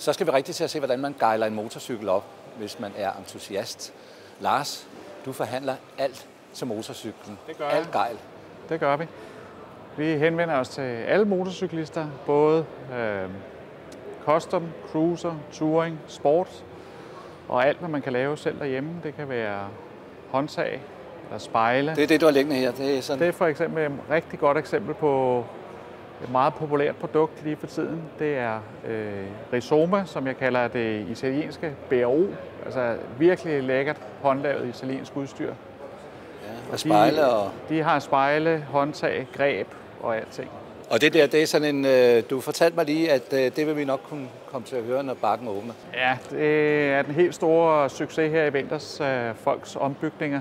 Så skal vi rigtig til at se, hvordan man gejler en motorcykel op, hvis man er entusiast. Lars, du forhandler alt til motorcyklen. Det gør alt gejl. Det gør vi. Vi henvender os til alle motorcyklister, både custom, cruiser, touring, sport og alt, hvad man kan lave selv derhjemme. Det kan være håndtag eller spejle. Det er det, du har liggende her. Det er for eksempel et rigtig godt eksempel på et meget populært produkt lige for tiden. Det er Rizoma, som jeg kalder det italienske BRO. Altså virkelig lækkert håndlavet italiensk udstyr. Ja, og spejle og... De har spejle, håndtag, greb og alting. Og det er sådan en... Du fortalte mig lige, at det vil vi nok kunne komme til at høre, når bakken åbner. Ja, det er den helt store succes her i vinters, folks ombygninger.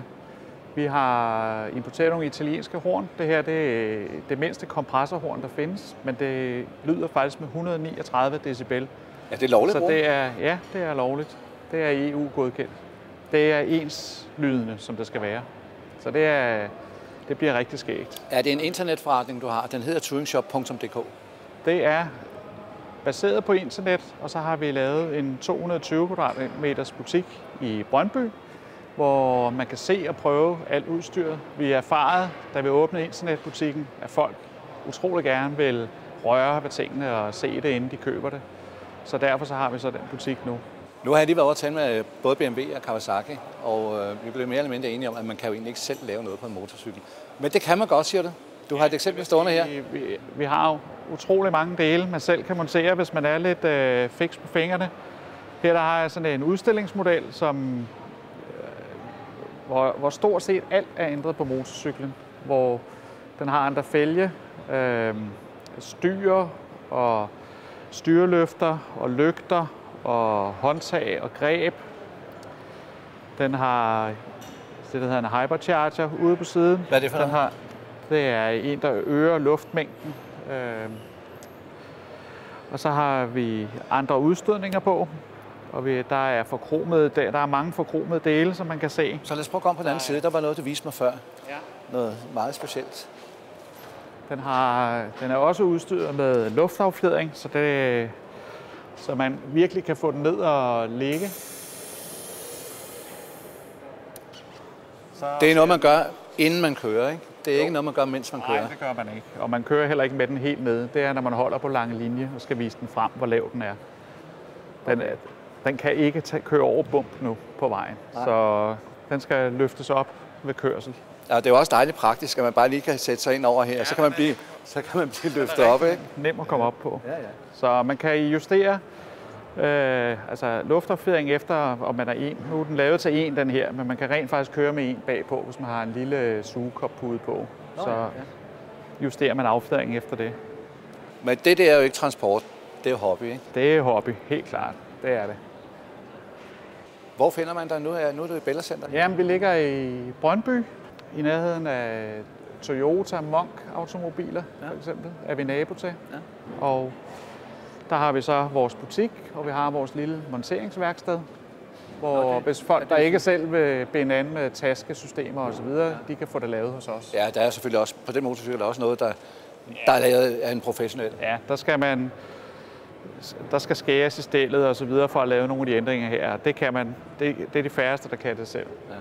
Vi har importeret nogle italienske horn. Det her det er det mindste kompressorhorn, der findes, men det lyder faktisk med 139 decibel. Ja, det er lovligt. Så det er lovligt. Det er EU-godkendt. Det er enslydende, som det skal være. Så det bliver rigtig skægt. Er det en internetforretning, du har? Den hedder touringshop.dk. Det er baseret på internet, og så har vi lavet en 220 kvadratmeters butik i Brøndby, hvor man kan se og prøve alt udstyret. Vi erfarede, da vi åbnede internetbutikken, at folk utrolig gerne vil røre ved tingene og se det, inden de køber det. Så derfor så har vi så den butik nu. Nu har jeg lige været over at tale med både BMW og Kawasaki, og vi blev mere eller mindre enige om, at man kan jo egentlig ikke selv lave noget på en motorcykel. Men det kan man godt, siger du. Du har et eksempel stående her. Vi har jo utrolig mange dele, man selv kan montere, hvis man er lidt fiks på fingrene. Her der har jeg sådan en udstillingsmodel, som hvor stort set alt er ændret på motorcyklen. Hvor den har andre fælge, styr og styreløfter og lygter og håndtag og greb. Den har det, der hedder en hypercharger ude på siden. Hvad er det for noget? Det er en, der øger luftmængden. Og så har vi andre udstødninger på. Og der er mange forkromede dele, som man kan se. Så lad os prøve at komme på den anden side. Der var noget, du viste mig før. Ja. Noget meget specielt. Den er også udstyret med luftaffjedring, så man virkelig kan få den ned og ligge. Det er noget, man gør, inden man kører, ikke? Det er ikke noget, man gør, mens man kører. Nej, det gør man ikke. Og man kører heller ikke med den helt nede. Det er, når man holder på lange linje og skal vise den frem, hvor lav den er. Den kan ikke køre over bump nu på vejen. Nej. Så den skal løftes op ved kørsel. Ja, det er jo også dejligt praktisk, at man bare lige kan sætte sig ind over her, ja, så kan man blive løftet op, ikke? Nem at komme op på. Ja. Så man kan justere luftaffjedring efter, om man er en. Nu er den lavet til en, den her, men man kan rent faktisk køre med en bagpå, hvis man har en lille sugekoppude på. Så justerer man affjedringen efter det. Men det er jo ikke transport, det er jo hobby, ikke? Det er hobby, helt klart. Det er det. Hvor finder man dig nu? Nu er du i Bella Center. Jamen, vi ligger i Brøndby, i nærheden af Toyota Monk automobiler, for eksempel, er vi nabo til. Ja. Og der har vi så vores butik, og vi har vores lille monteringsværksted, hvor hvis folk, der ikke selv vil binde an med taskesystemer osv., de kan få det lavet hos os. Ja, der er selvfølgelig også, på den motorcykel, også noget, der er lavet af en professionel. Ja, der skal skæres i stillet og så videre for at lave nogle af de ændringer her. Det er de færreste, der kan det selv. Ja.